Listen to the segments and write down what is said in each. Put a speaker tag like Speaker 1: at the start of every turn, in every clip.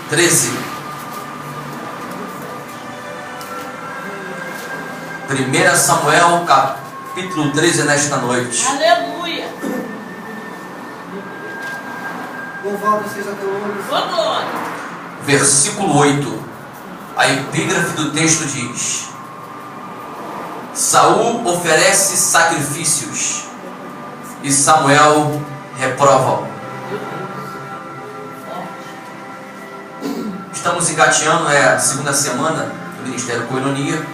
Speaker 1: 13. 1 Samuel capítulo 13 nesta noite.
Speaker 2: Aleluia.
Speaker 3: Louvado seja teu nome.
Speaker 1: Versículo 8. A epígrafe do texto diz: Saul oferece sacrifícios e Samuel reprova-o. Estamos engateando, é a segunda semana do Ministério Coinonia,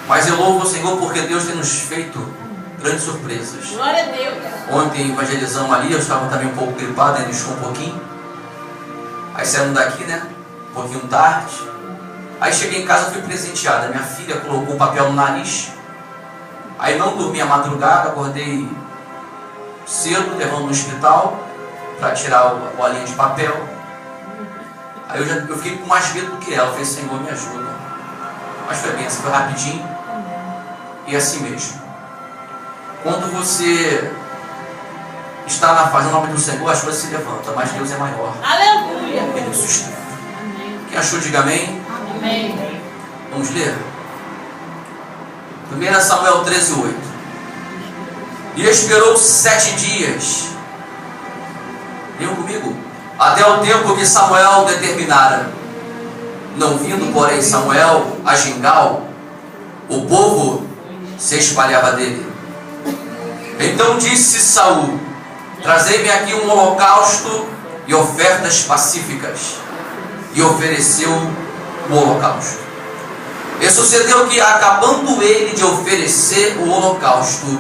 Speaker 1: mas eu louvo o Senhor porque Deus tem nos feito grandes surpresas.
Speaker 2: Glória a Deus.
Speaker 1: Ontem evangelizamos ali, eu estava também um pouco gripado, ainda estou um pouquinho. Aí saímos daqui, né? Um pouquinho tarde. Aí cheguei em casa, fui presenteada. Minha filha colocou um papel no nariz. Aí não dormi a madrugada, acordei cedo, levando no hospital para tirar a bolinha de papel. Aí eu fiquei com mais medo do que ela. Eu falei, Senhor, me ajuda. Mas foi bem, assim, foi rapidinho. E assim mesmo. Quando você está fazendo o nome do Senhor, as coisas se levantam, mas Deus é maior.
Speaker 2: Aleluia.
Speaker 1: Ele nos sustenta. Quem achou, diga amém.
Speaker 2: Amém.
Speaker 1: Vamos ler? 1 Samuel 13, 8. E esperou 7 dias. Leiam comigo. Até o tempo que Samuel determinara. Não vindo, porém, Samuel a Gilgal, o povo se espalhava dele. Então disse Saul: trazei-me aqui um holocausto e ofertas pacíficas. E ofereceu o holocausto. E sucedeu que, acabando ele de oferecer o holocausto,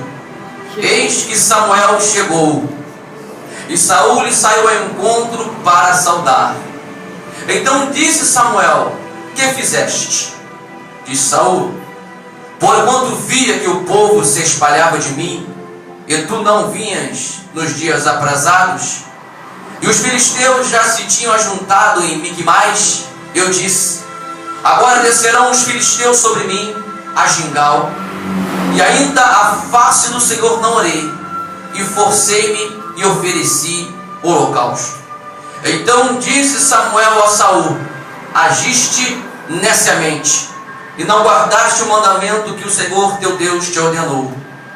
Speaker 1: eis que Samuel chegou, e Saul lhe saiu ao encontro para saudar. Então disse Samuel: que fizeste? Disse Saul: porquanto via que o povo se espalhava de mim, e tu não vinhas nos dias aprazados, e os filisteus já se tinham ajuntado em Micmais, eu disse: agora descerão os filisteus sobre mim a Gilgal, e ainda a face do Senhor não orei, e forcei-me e ofereci o holocausto. Então disse Samuel a Saul: agiste neciamente, e não guardaste o mandamento que o Senhor teu Deus te ordenou.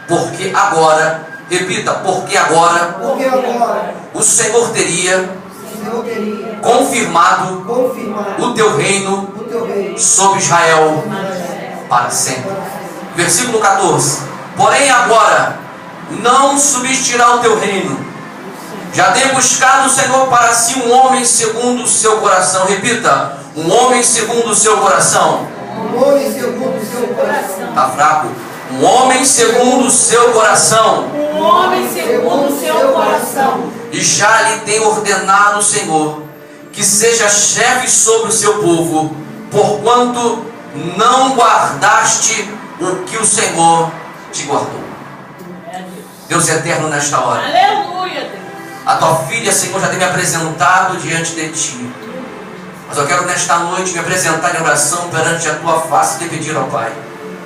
Speaker 1: Porque agora, repita, porque agora o Senhor teria confirmado o teu reino sobre Israel para sempre. Versículo 14. Porém agora não subsistirá o teu reino. Já tem buscado o Senhor para si um homem segundo o seu coração. Repita: um homem segundo o seu coração.
Speaker 3: Um homem segundo o seu coração.
Speaker 1: Está fraco. Um homem segundo o seu coração.
Speaker 2: Um homem segundo o seu coração.
Speaker 1: E já lhe tem ordenado o Senhor que seja chefe sobre o seu povo, porquanto não guardaste o que o Senhor te guardou. Deus é eterno nesta hora.
Speaker 2: Aleluia, Deus.
Speaker 1: A tua filha, Senhor, já tem me apresentado diante de ti. Mas eu quero nesta noite me apresentar em oração perante a tua face e te pedir ao Pai: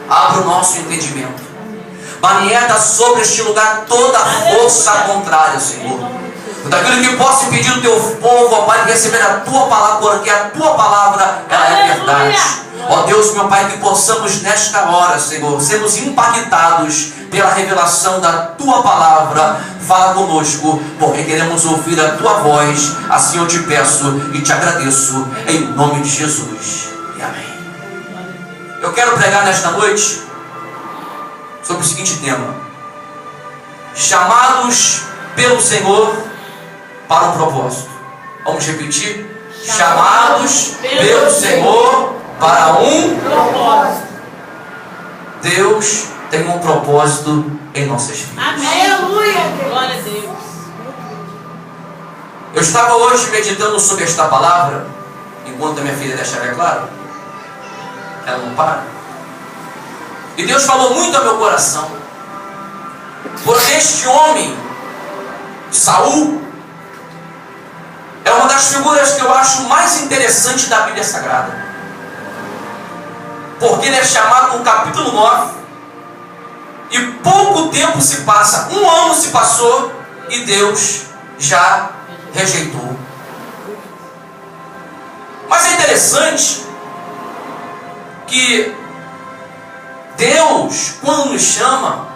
Speaker 1: abra o nosso entendimento. Manieta sobre este lugar toda a força contrária, Senhor. Daquilo que possa impedir o teu povo, ó Pai, de receber a tua palavra, porque a tua palavra, ela é verdade. Ó Deus, meu Pai, que possamos nesta hora, Senhor, sermos impactados pela revelação da tua palavra. Fala conosco, porque queremos ouvir a tua voz. Assim eu te peço e te agradeço, em nome de Jesus. E amém. Eu quero pregar nesta noite sobre o seguinte tema: chamados pelo Senhor para um propósito. Vamos repetir? Chamados pelo Senhor para um propósito. Deus tem um propósito em nossas vidas.
Speaker 2: Amém. Aleluia. Glória a Deus.
Speaker 1: Eu estava hoje meditando sobre esta palavra, enquanto a minha filha deixava, é claro, ela não para. E Deus falou muito ao meu coração, porque este homem, Saul, é uma das figuras que eu acho mais interessante da Bíblia Sagrada. Porque ele é chamado no capítulo 9, e pouco tempo se passa, 1 ano se passou, e Deus já rejeitou. Mas é interessante que Deus, quando nos chama,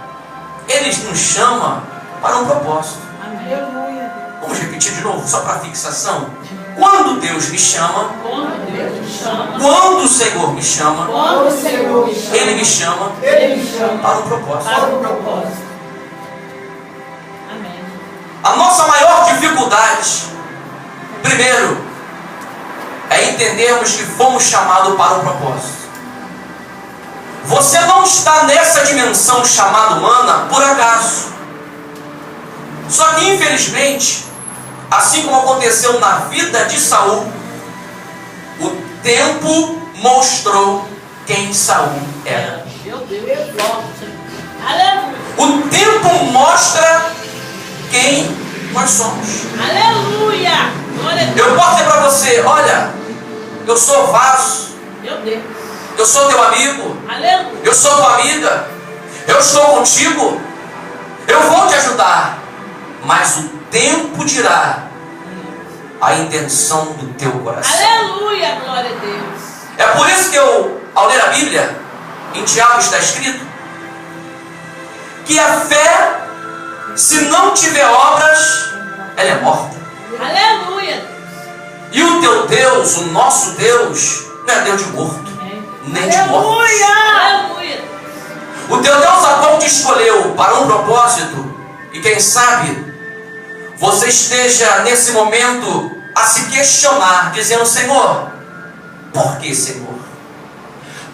Speaker 1: Ele nos chama para um propósito.
Speaker 2: Aleluia.
Speaker 1: Vamos repetir de novo, só para fixação. Quando Deus me chama,
Speaker 2: Quando Deus me chama,
Speaker 1: quando o Senhor me chama,
Speaker 2: quando o Senhor me chama,
Speaker 1: Ele me chama
Speaker 3: Ele me chama
Speaker 1: para um propósito.
Speaker 2: para o propósito. Amém.
Speaker 1: A nossa maior dificuldade, primeiro, é entendermos que fomos chamados para um propósito. Você não está nessa dimensão chamada humana por acaso. Só que infelizmente, assim como aconteceu na vida de Saul, o tempo mostrou quem Saul era.
Speaker 2: Meu Deus, forte. Aleluia.
Speaker 1: O tempo mostra quem nós somos.
Speaker 2: Aleluia. Glória a Deus.
Speaker 1: Eu posso dizer para você, olha, eu sou vaso,
Speaker 2: Meu Deus.
Speaker 1: eu sou teu amigo,
Speaker 2: Aleluia.
Speaker 1: eu sou tua amiga, eu estou contigo, eu vou te ajudar, mas o tempo dirá a intenção do teu coração.
Speaker 2: Aleluia. Glória a Deus.
Speaker 1: É por isso que ao ler a Bíblia, em Tiago está escrito que a fé, se não tiver obras, ela é morta.
Speaker 2: Aleluia.
Speaker 1: E o teu Deus, o nosso Deus, não é Deus de morto, nem de morto.
Speaker 2: Aleluia.
Speaker 1: O teu Deus a qual te escolheu para um propósito, e quem sabe você esteja nesse momento a se questionar, dizendo: Senhor, por que, Senhor?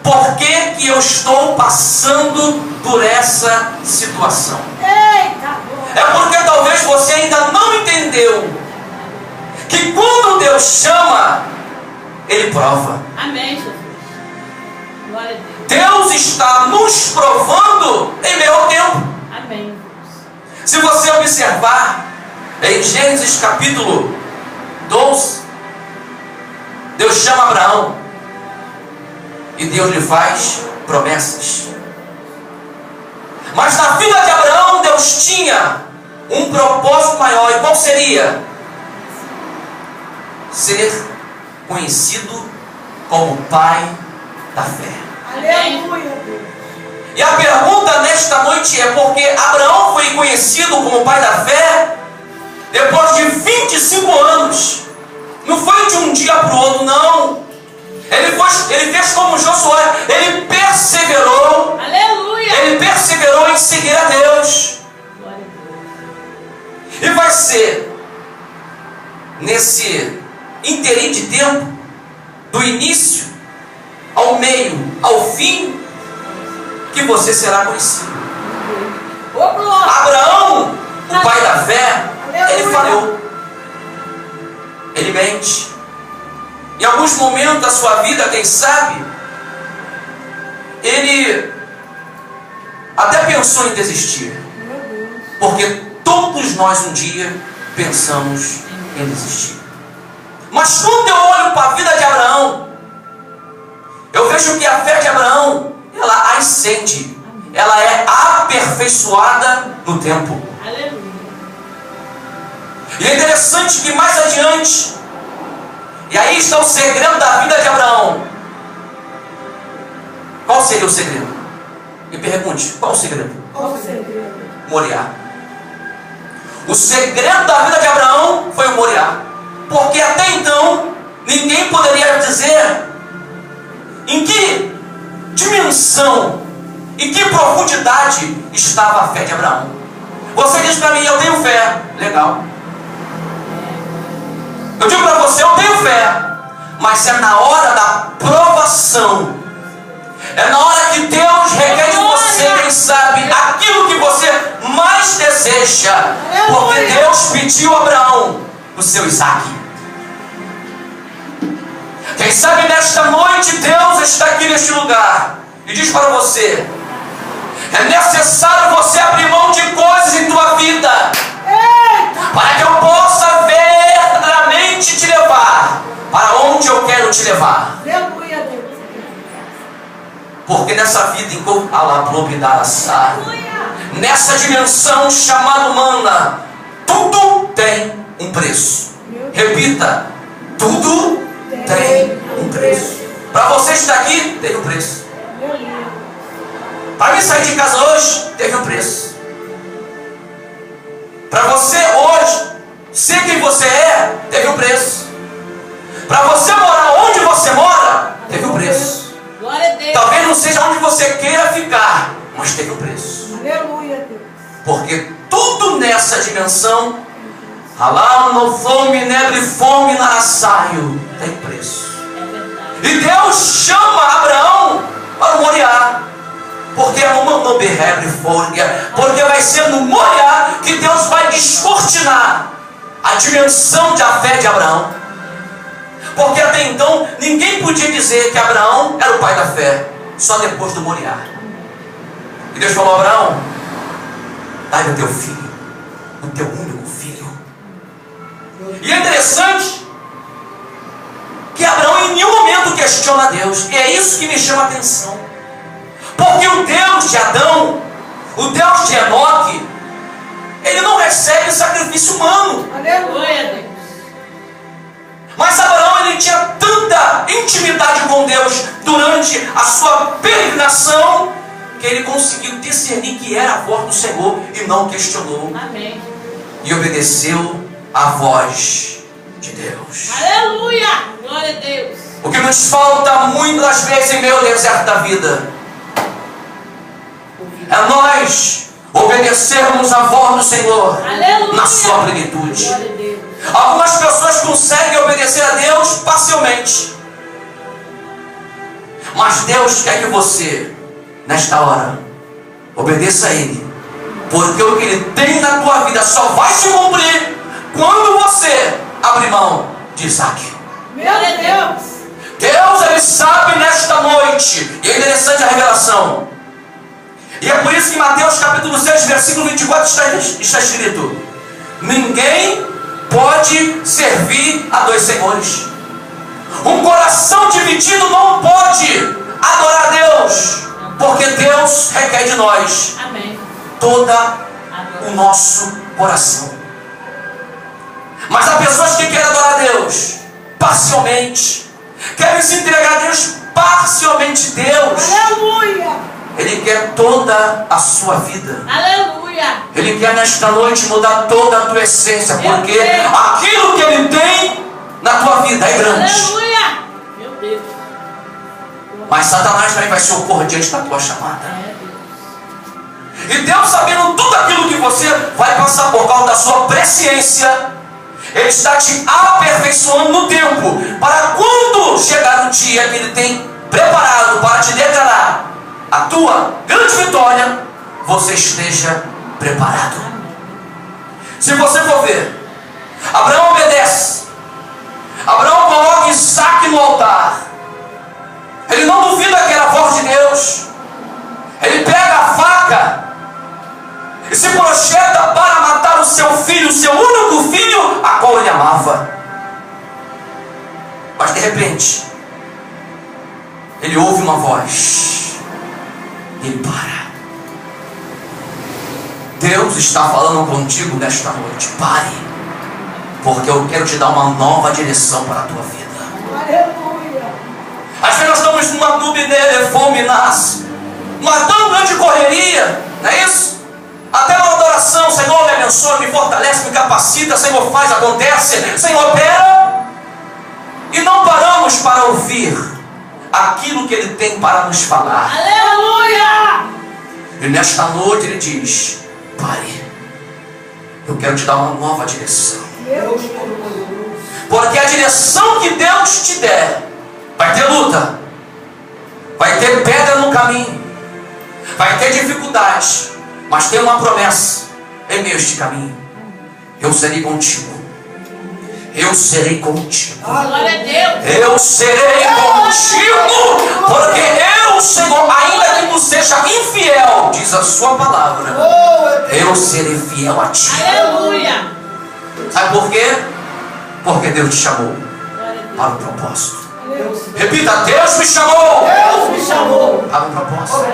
Speaker 1: Por que que eu estou passando por essa situação?
Speaker 2: Eita.
Speaker 1: É porque talvez você ainda não entendeu que quando Deus chama, Ele prova.
Speaker 2: Amém, Jesus. Glória a Deus.
Speaker 1: Deus está nos provando em meio ao tempo.
Speaker 2: Amém.
Speaker 1: Se você observar em Gênesis capítulo 12, Deus chama Abraão e Deus lhe faz promessas. Mas na vida de Abraão, Deus tinha um propósito maior. E qual seria? Ser conhecido como pai da fé.
Speaker 2: Aleluia.
Speaker 1: E a pergunta nesta noite é: por que Abraão foi conhecido como pai da fé depois de 25 anos? Não foi de um dia para o outro, não. Ele fez como Josué, ele perseverou.
Speaker 2: Aleluia.
Speaker 1: Ele perseverou em seguir a Deus.
Speaker 2: Glória a Deus.
Speaker 1: E vai ser nesse interim de tempo, do início ao meio, ao fim, que você será conhecido.
Speaker 2: Ô, glória.
Speaker 1: Abraão, o pai da fé, ele falhou. Ele mente. Em alguns momentos da sua vida, quem sabe, ele até pensou em desistir. Porque todos nós um dia pensamos em desistir. Mas quando eu olho para a vida de Abraão, eu vejo que a fé de Abraão, ela ascende, ela é aperfeiçoada no tempo.
Speaker 2: Aleluia.
Speaker 1: E é interessante que mais adiante, e aí está o segredo da vida de Abraão. Qual seria o segredo? Me pergunte, qual o segredo?
Speaker 2: Qual o segredo?
Speaker 1: Moriá. O segredo da vida de Abraão foi o Moriá. Porque até então, ninguém poderia dizer em que dimensão, em que profundidade estava a fé de Abraão. Você diz para mim: eu tenho fé. Legal. Eu digo para você: eu tenho fé. Mas é na hora da provação, é na hora que Deus requer de você, quem sabe, aquilo que você mais deseja. Porque Deus pediu a Abraão o seu Isaque. Quem sabe nesta noite Deus está aqui neste lugar e diz para você: é necessário você abrir mão de coisas em tua vida, para que eu possa verdadeiramente te levar para onde eu quero te levar.
Speaker 2: Aleluia, Deus.
Speaker 1: Porque nessa vida, nessa dimensão chamada humana, tudo tem um preço. Repita: tudo tem um preço. Para você estar aqui, teve um preço. Para mim sair de casa hoje, teve um preço. Para você hoje ser quem você é, teve um preço. Para você morar onde você mora, teve um preço.
Speaker 2: Glória a Deus.
Speaker 1: Talvez não seja onde você queira ficar, mas teve um preço.
Speaker 2: Aleluia, Deus.
Speaker 1: Porque tudo nessa dimensão, Halam no fome, nebre fome na saio, tem preço. E Deus chama Abraão para o Moriá. Porque é uma noberrebre fôrgia. Porque vai ser no Moriá que Deus vai descortinar a dimensão da fé de Abraão. Porque até então ninguém podia dizer que Abraão era o pai da fé, só depois do Moriá. E Deus falou: Abraão, dai o teu filho, o teu único filho. E é interessante que Abraão em nenhum momento questiona Deus. E é isso que me chama a atenção. Porque o Deus de Adão, o Deus de Enoque, ele não recebe sacrifício humano.
Speaker 2: Aleluia, Deus.
Speaker 1: Mas Abraão, ele tinha tanta intimidade com Deus durante a sua peregrinação, que ele conseguiu discernir que era a voz do Senhor e não questionou.
Speaker 2: Amém.
Speaker 1: E obedeceu a voz de Deus.
Speaker 2: Aleluia. Glória a Deus.
Speaker 1: O que nos falta muitas vezes em meio ao deserto da vida é nós obedecermos a voz do Senhor.
Speaker 2: Aleluia.
Speaker 1: Na sua plenitude.
Speaker 2: Glória a Deus.
Speaker 1: Algumas pessoas conseguem obedecer a Deus parcialmente, mas Deus quer que você, nesta hora, obedeça a Ele, porque o que Ele tem na tua vida só vai se cumprir quando você abrir mão de Isaac.
Speaker 2: Meu Deus.
Speaker 1: Deus, Ele sabe nesta noite, e é interessante a revelação, e é por isso que em Mateus capítulo 6, versículo 24 está escrito: ninguém pode servir a dois senhores. Um coração dividido não pode adorar a Deus, porque Deus requer de nós,
Speaker 2: Amém,
Speaker 1: todo o nosso coração. Mas há pessoas que querem adorar a Deus parcialmente, querem se entregar a Deus parcialmente. Deus,
Speaker 2: aleluia.
Speaker 1: Ele quer toda a sua vida.
Speaker 2: Aleluia.
Speaker 1: Ele quer nesta noite mudar toda a tua essência, porque aquilo que Ele tem na tua vida é grande.
Speaker 2: Aleluia. Meu Deus.
Speaker 1: Mas Satanás também vai se opor diante da tua chamada. E Deus, sabendo tudo aquilo que você vai passar por causa da sua presciência, Ele está te aperfeiçoando no tempo, para quando chegar o dia que Ele tem preparado para te declarar a tua grande vitória, você esteja preparado. Se você for ver, Abraão obedece. Abraão coloca Isaac no altar. Ele não duvida que era a voz de Deus. Ele pega a faca e se projeta para matar o seu filho, o seu único filho, a qual ele amava. Mas de repente, ele ouve uma voz. Ele para. Deus está falando contigo nesta noite. Pare, porque eu quero te dar uma nova direção para a tua vida.
Speaker 2: Aleluia.
Speaker 1: Às vezes nós estamos numa dúvida, fome, nasce, uma tão grande correria, não é isso? Até na adoração: Senhor, me abençoa, me fortalece, me capacita, Senhor, faz, acontece, Senhor, opera. E não paramos para ouvir aquilo que Ele tem para nos falar.
Speaker 2: Aleluia.
Speaker 1: E nesta noite Ele diz: pare, eu quero te dar uma nova direção.
Speaker 3: Deus Todo-Poderoso.
Speaker 1: Porque a direção que Deus te der, vai ter luta, vai ter pedra no caminho, vai ter dificuldade, mas tem uma promessa em meio a este caminho: eu serei contigo. Eu serei contigo.
Speaker 2: Glória a Deus.
Speaker 1: Eu serei contigo, porque eu, Senhor, ainda que tu seja infiel, diz a sua palavra, eu serei fiel a ti.
Speaker 2: Aleluia.
Speaker 1: Sabe por quê? Porque Deus te chamou para o propósito. Repita: Deus me chamou.
Speaker 3: Deus me chamou.
Speaker 1: Para o propósito.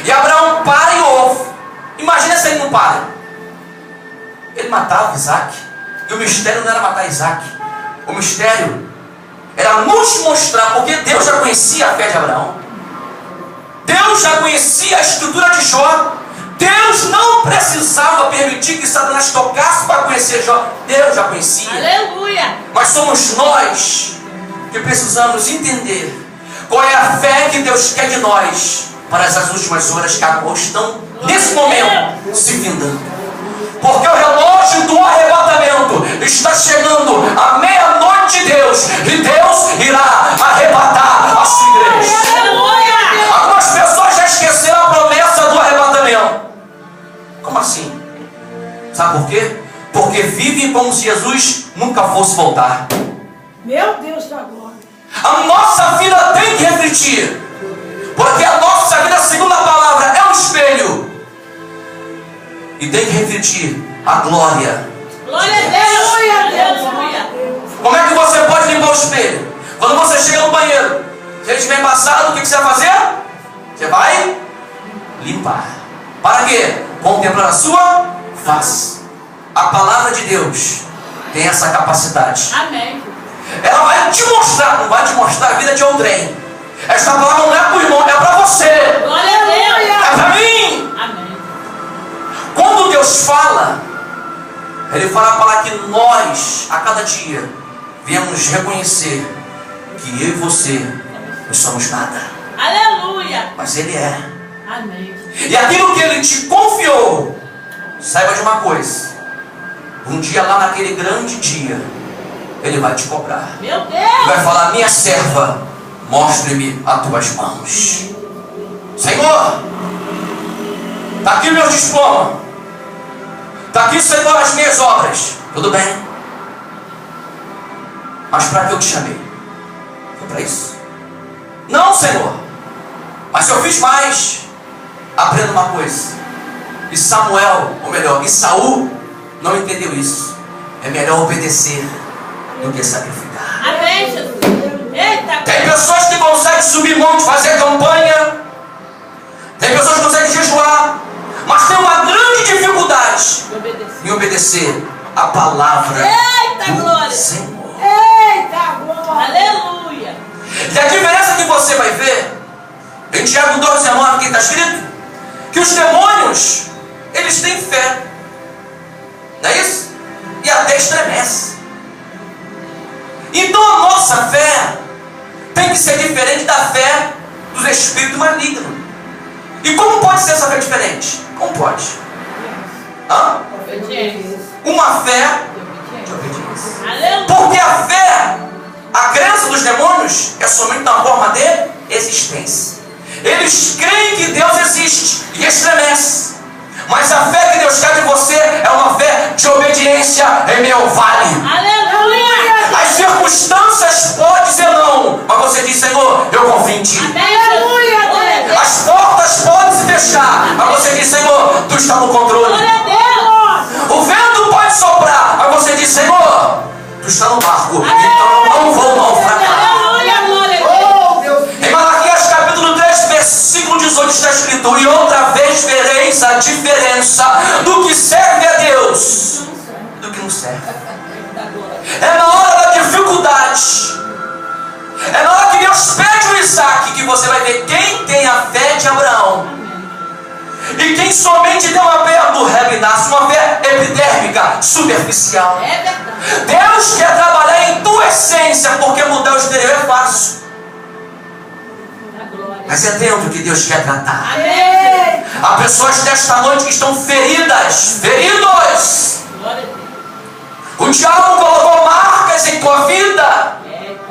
Speaker 1: E Abraão para e ouve. Imagina se ele não para. Ele matava Isaac. E o mistério não era matar Isaac. O mistério era nos mostrar, porque Deus já conhecia a fé de Abraão. Deus já conhecia a estrutura de Jó. Deus não precisava permitir que Satanás tocasse para conhecer Jó. Deus já conhecia.
Speaker 2: Aleluia.
Speaker 1: Mas somos nós que precisamos entender qual é a fé que Deus quer de nós para essas últimas horas que agora estão, nesse momento, se findando. Porque o relógio do arrebatamento está chegando à meia-noite de Deus, e Deus irá arrebatar a sua igreja.
Speaker 2: Aleluia.
Speaker 1: Algumas pessoas já esqueceram a promessa do arrebatamento. Como assim? Sabe por quê? Porque vivem como se Jesus nunca fosse voltar.
Speaker 2: Meu Deus da glória.
Speaker 1: A nossa vida tem que refletir, porque a nossa vida, segundo a palavra, é um espelho, e tem que refletir a glória.
Speaker 2: Glória a Deus. Aleluia.
Speaker 1: Como é que você pode limpar o espelho? Quando você chega no banheiro, se ele estiver embaçado, o que você vai fazer? Você vai limpar. Para quê? Contemplar a sua face. A palavra de Deus tem essa capacidade.
Speaker 2: Amém.
Speaker 1: Ela vai te mostrar, não vai te mostrar a vida de outrem. Esta palavra não é para o irmão, é para você.
Speaker 2: Glória a Deus.
Speaker 1: É para mim.
Speaker 2: Amém.
Speaker 1: Quando Deus fala, Ele fala para que nós, a cada dia, venhamos reconhecer que eu e você não somos nada.
Speaker 2: Aleluia.
Speaker 1: Mas Ele é.
Speaker 2: Amém.
Speaker 1: E aquilo que Ele te confiou, saiba de uma coisa: um dia lá naquele grande dia, Ele vai te cobrar.
Speaker 2: Meu
Speaker 1: Ele
Speaker 2: Deus.
Speaker 1: vai falar: minha serva, mostre-me as tuas mãos. Senhor, está aqui meus diplomas, está aqui, Senhor, as minhas obras. Tudo bem, mas para que eu te chamei? Foi para isso? Não, Senhor, mas se eu fiz mais. Aprenda uma coisa: e Samuel, ou melhor, e Saul não entendeu isso. É melhor obedecer do que sacrificar.
Speaker 2: Amém, Jesus. Eita.
Speaker 1: Tem pessoas que conseguem subir monte, fazer campanha. Tem pessoas que conseguem jejuar, mas tem uma grande dificuldade em obedecer a palavra
Speaker 2: Eita,
Speaker 1: do
Speaker 2: glória.
Speaker 1: Senhor.
Speaker 2: Eita, glória. Aleluia.
Speaker 1: E a diferença que você vai ver em Tiago 2,19, que está escrito que os demônios, eles têm fé, não é isso? E até estremece. Então a nossa fé tem que ser diferente da fé dos espíritos malignos. E como pode ser essa fé diferente? Como pode? Hã?
Speaker 2: Obediência.
Speaker 1: Uma fé de obediência.
Speaker 2: Aleluia.
Speaker 1: Porque a fé, a crença dos demônios é somente na forma de existência. Eles creem que Deus existe e estremece. Mas a fé que Deus quer de você é uma fé de obediência em meu vale.
Speaker 2: Aleluia.
Speaker 1: As circunstâncias podem dizer não, mas você diz: Senhor, eu confio em Ti.
Speaker 2: Aleluia.
Speaker 1: As portas podem se fechar, mas você diz: Senhor, Tu está no controle.
Speaker 2: Glória a Deus.
Speaker 1: O vento pode soprar, mas você diz: Senhor, Tu está no barco, então eu não vou naufragar.
Speaker 2: Aleluia, glória a Deus.
Speaker 1: Em Malaquias capítulo 3, versículo 18 está escrito: e outra vez vereis a diferença do que serve a Deus e do que não serve. É na hora da dificuldade, é na hora que Deus pede o Isaac, que você vai ver quem tem a fé de Abraão e quem somente tem uma fé do Rebinas, uma fé epidérmica, superficial.
Speaker 2: É verdade.
Speaker 1: Deus quer trabalhar em tua essência, porque mudar o exterior é fácil, mas é dentro que Deus quer tratar.
Speaker 2: Amém.
Speaker 1: Há pessoas desta noite que estão feridos.
Speaker 2: Glória a Deus.
Speaker 1: O diabo colocou marcas em tua vida,
Speaker 2: Eita.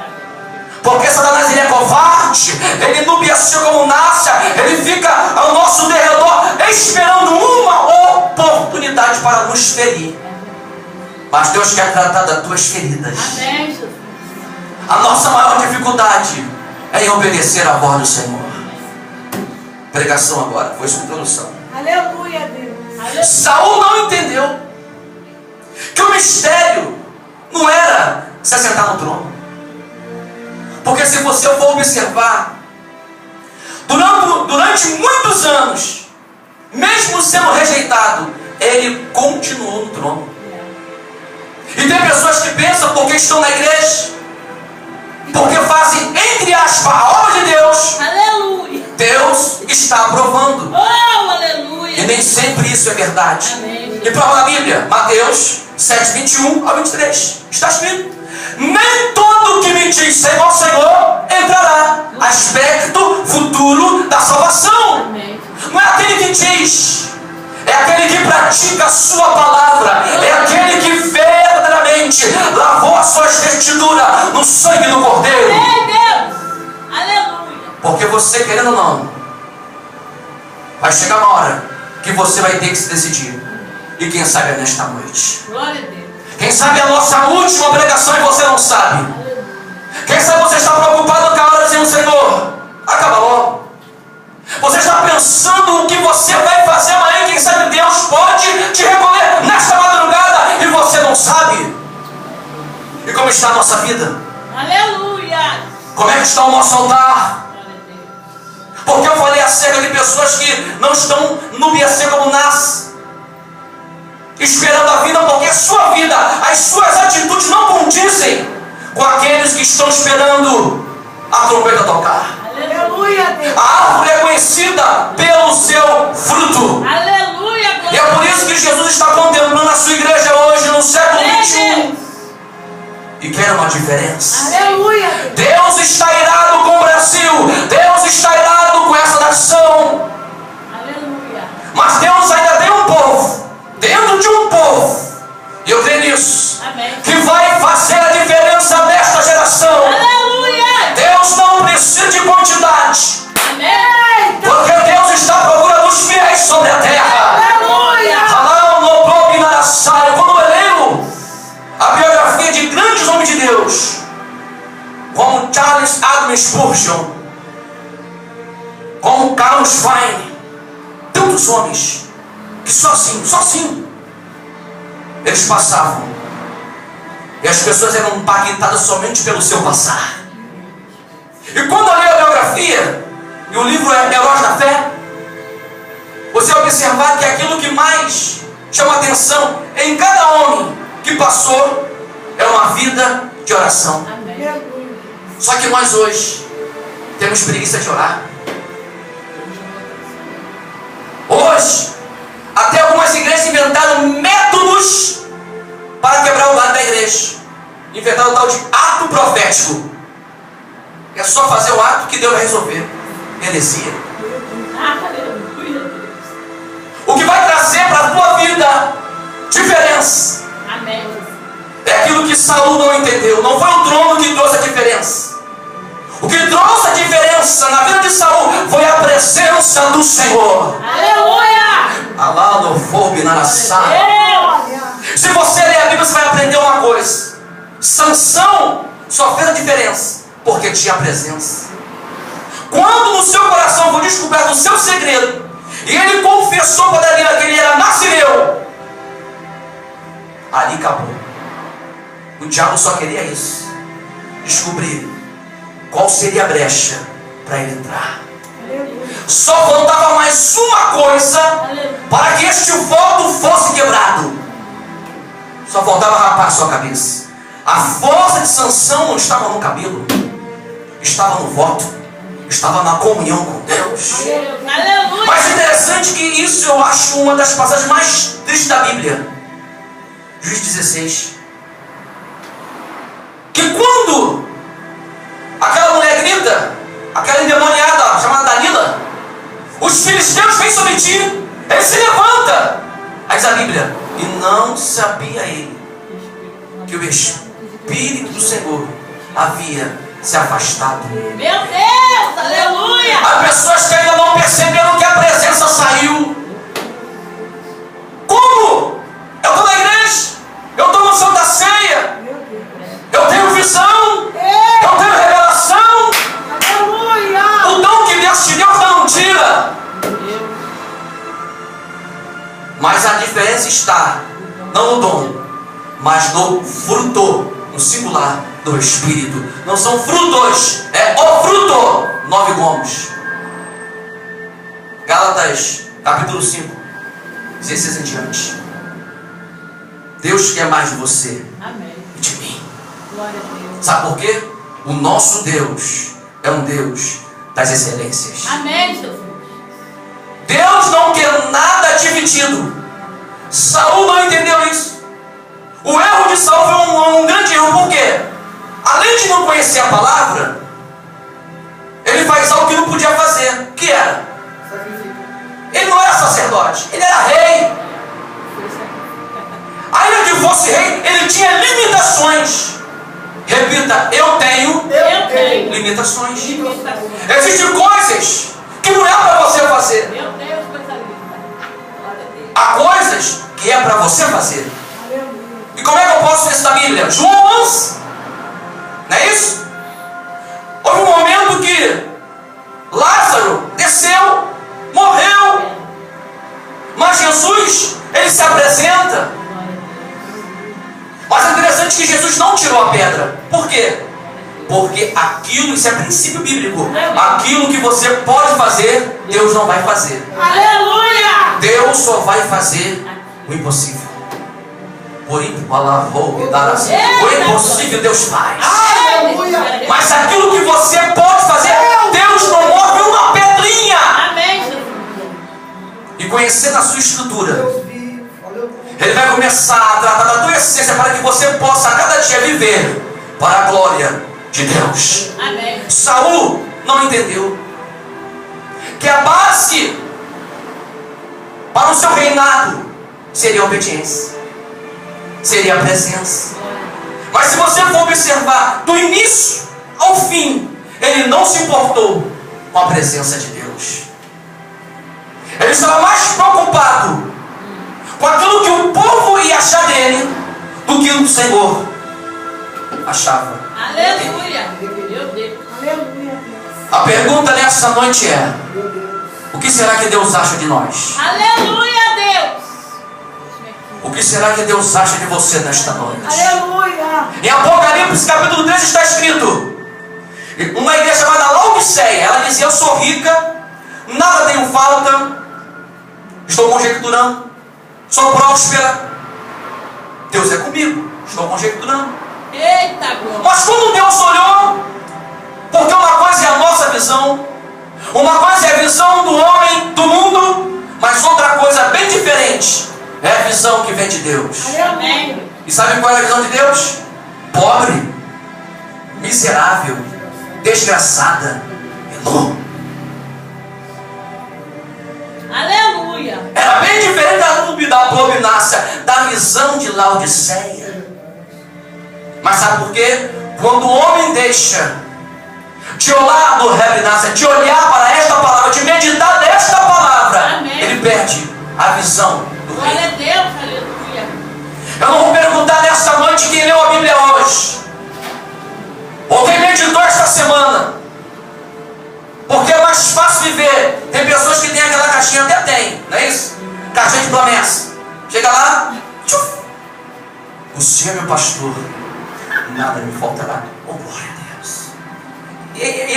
Speaker 1: porque Satanás, ele é covarde, ele nubiacia como nasce, ele fica ao nosso derredor esperando uma oportunidade para nos ferir. Mas Deus quer tratar das tuas feridas.
Speaker 2: Amém, Jesus.
Speaker 1: A nossa maior dificuldade é em obedecer a voz do Senhor. Pregação agora, foi sua introdução.
Speaker 2: Aleluia, Deus. Aleluia.
Speaker 1: Saul não entendeu que o mistério não era se assentar no trono. Porque se você for observar, durante muitos anos, mesmo sendo rejeitado, ele continuou no trono. E tem pessoas que pensam, porque estão na igreja, fazem, entre aspas, a obra de Deus,
Speaker 2: Aleluia.
Speaker 1: Deus está aprovando.
Speaker 2: Oh, aleluia.
Speaker 1: E nem sempre isso é verdade.
Speaker 2: Amém.
Speaker 1: E prova na Bíblia, Mateus 7, 21 ao 23. Está escrito: nem todo que me diz Senhor, Senhor entrará. Aspecto futuro da salvação.
Speaker 2: Amém.
Speaker 1: Não é aquele que diz, é aquele que pratica a sua palavra, é aquele que verdadeiramente lavou as suas vestiduras no sangue do Cordeiro.
Speaker 2: Ei, Deus. Aleluia.
Speaker 1: Porque você, querendo ou não, vai chegar uma hora que você vai ter que se decidir. E quem sabe é nesta noite.
Speaker 2: Glória a Deus.
Speaker 1: Quem sabe é a nossa última pregação e você não sabe. Quem sabe você está preocupado com a hora dizendo: Senhor, acaba logo. Você está pensando o que você vai fazer amanhã. Quem sabe Deus pode te recolher nesta madrugada e você não sabe. E como está a nossa vida?
Speaker 2: Aleluia.
Speaker 1: Como é que está o nosso altar?
Speaker 2: Glória a Deus.
Speaker 1: Porque eu falei acerca de pessoas que não estão no BC como nasce, esperando a vida, porque a sua vida, as suas atitudes não condizem com aqueles que estão esperando a trombeta tocar.
Speaker 2: Aleluia, Deus.
Speaker 1: A árvore é conhecida pelo seu fruto.
Speaker 2: Aleluia,
Speaker 1: E é por isso que Jesus está contemplando a sua igreja hoje, no século 21, e quer uma diferença.
Speaker 2: Aleluia.
Speaker 1: Deus está irado com o Brasil, Deus está irado com essa nação,
Speaker 2: Aleluia.
Speaker 1: mas Deus ainda tem um povo, dentro de um povo, e eu creio nisso,
Speaker 2: Amém.
Speaker 1: que vai fazer a diferença nesta geração.
Speaker 2: Aleluia.
Speaker 1: Deus não precisa de quantidade,
Speaker 2: Amém.
Speaker 1: porque Deus está à procura dos fiéis sobre a terra.
Speaker 2: Aleluia.
Speaker 1: Quando eu leio a biografia de grandes homens de Deus, como Charles Adams Spurgeon, como Carlos Fine, tantos homens que sozinho eles passavam, e as pessoas eram impactadas somente pelo seu passar. E quando eu leio a biografia, e o livro é Heróis da Fé, você vai observar que aquilo que mais chama atenção em cada homem que passou é uma vida de oração.
Speaker 2: Amém.
Speaker 1: Só que nós hoje temos preguiça de orar. Hoje, até algumas igrejas inventaram métodos para quebrar o galho da igreja. Inventaram o tal de ato profético. É só fazer o ato que Deus vai resolver. Heresia.
Speaker 2: Aleluia.
Speaker 1: O que vai trazer para a tua vida diferença
Speaker 2: Amém.
Speaker 1: é aquilo que Saul não entendeu. Não foi o trono que trouxe a diferença. O que trouxe a diferença na vida de Saul foi a presença do Senhor.
Speaker 2: Aleluia.
Speaker 1: Alá no fogo na nação. Se você ler a Bíblia, você vai aprender uma coisa: Sansão só fez a diferença porque tinha a presença. Quando no seu coração foi descoberto o seu segredo, e ele confessou para Dalila que ele era nazireu, ali acabou. O diabo só queria isso: descobrir qual seria a brecha para ele entrar. Só faltava mais uma coisa para que este voto fosse quebrado. Só faltava rapar sua cabeça. A força de Sansão não estava no cabelo, estava no voto, estava na comunhão com Deus.
Speaker 2: Aleluia.
Speaker 1: Mas interessante que isso eu acho uma das passagens mais tristes da Bíblia. Juízes 16. Que quando aquela mulher grita, aquela endemoniada chamada Dalila, os filisteus vêm sobre ti, ele se levanta. Aí diz a Bíblia: e não sabia ele que o Espírito do Senhor havia se afastado.
Speaker 2: Meu Deus. Aleluia.
Speaker 1: Há pessoas que ainda não perceberam que a presença saiu. Como? Eu estou na igreja, eu estou no Santa Ceia, eu tenho visão, eu tenho revelação.
Speaker 2: Aleluia.
Speaker 1: O dom que Deus te deu não tira. Mas a diferença está não no dom, mas no fruto, no singular do Espírito. Não são frutos, é o fruto. 9 gomos. Gálatas capítulo 5, 16 em diante. Deus quer mais de você
Speaker 2: Amém.
Speaker 1: e de mim.
Speaker 2: Glória a Deus.
Speaker 1: Sabe por quê? O nosso Deus é um Deus das excelências.
Speaker 2: Amém, Jesus.
Speaker 1: Deus não quer nada dividido. Saul não entendeu isso. O erro de Saul foi um grande erro. Por quê? Além de não conhecer a palavra, ele faz algo que não podia fazer. O que era? Ele não era sacerdote, ele era rei. Ainda que fosse rei, ele tinha limitações. Repita, eu tenho limitações. Existem coisas que não é para você fazer.
Speaker 2: Meu Deus, coisa linda. Glória a Deus.
Speaker 1: Há coisas que é para você fazer. E como é que eu posso ver isso na Bíblia? João 11. Não é isso? Houve um momento que Lázaro desceu, morreu. Mas Jesus, ele se apresenta. Mas é interessante que Jesus não tirou a pedra. Por quê? Porque aquilo, isso é princípio bíblico. Aquilo que você pode fazer, Deus não vai fazer.
Speaker 2: Aleluia!
Speaker 1: Deus só vai fazer o impossível. O impossível Deus faz.
Speaker 3: Aleluia.
Speaker 1: Mas aquilo que você pode fazer, Deus não move uma pedrinha.
Speaker 2: Amém, Jesus.
Speaker 1: E conhecendo a sua estrutura,
Speaker 3: Deus vivo. Aleluia.
Speaker 1: Ele vai começar a tratar da tua essência para que você possa a cada dia viver para a glória de Deus.
Speaker 2: Amém.
Speaker 1: Saul não entendeu que a base para o seu reinado seria a obediência, seria a presença. Mas se você for observar do início ao fim, ele não se importou com a presença de Deus. Ele estava mais preocupado com aquilo que o povo ia achar dele do que o Senhor achava.
Speaker 2: Aleluia. Meu Deus.
Speaker 3: Aleluia.
Speaker 1: A pergunta nessa noite é:
Speaker 3: Meu Deus.
Speaker 1: o que será que Deus acha de nós?
Speaker 2: Aleluia, Deus.
Speaker 1: O que será que Deus acha de você nesta noite?
Speaker 3: Aleluia.
Speaker 1: Em Apocalipse capítulo 13 está escrito: uma igreja chamada Laodiceia, ela dizia: eu sou rica, nada tenho falta, estou conjecturando, sou próspera, Deus é comigo, estou conjecturando.
Speaker 2: Eita, glória.
Speaker 1: Mas quando Deus olhou, porque uma coisa é a nossa visão, uma coisa é a visão do homem, do mundo, mas outra coisa bem diferente é a visão que vem de Deus.
Speaker 2: Amém.
Speaker 1: E sabe qual é a visão de Deus? Pobre, miserável, desgraçada e nu.
Speaker 2: Aleluia.
Speaker 1: Era bem diferente da abominácia, da visão de Laodiceia. Mas sabe por quê? Quando o homem deixa de olhar do Rebinácia, de olhar para esta palavra, de meditar desta palavra,
Speaker 2: Amém.
Speaker 1: ele perde a visão do
Speaker 2: Glória
Speaker 1: reino.
Speaker 2: a Deus. Aleluia.
Speaker 1: Eu não vou perguntar nesta noite quem leu a Bíblia hoje, ou quem meditou esta semana, porque é mais fácil viver. Tem pessoas que têm aquela caixinha, até tem, não é isso? Caixinha de promessa. Chega lá, tchuf, o Senhor é meu pastor, nada me faltará. Oh, glória a Deus. E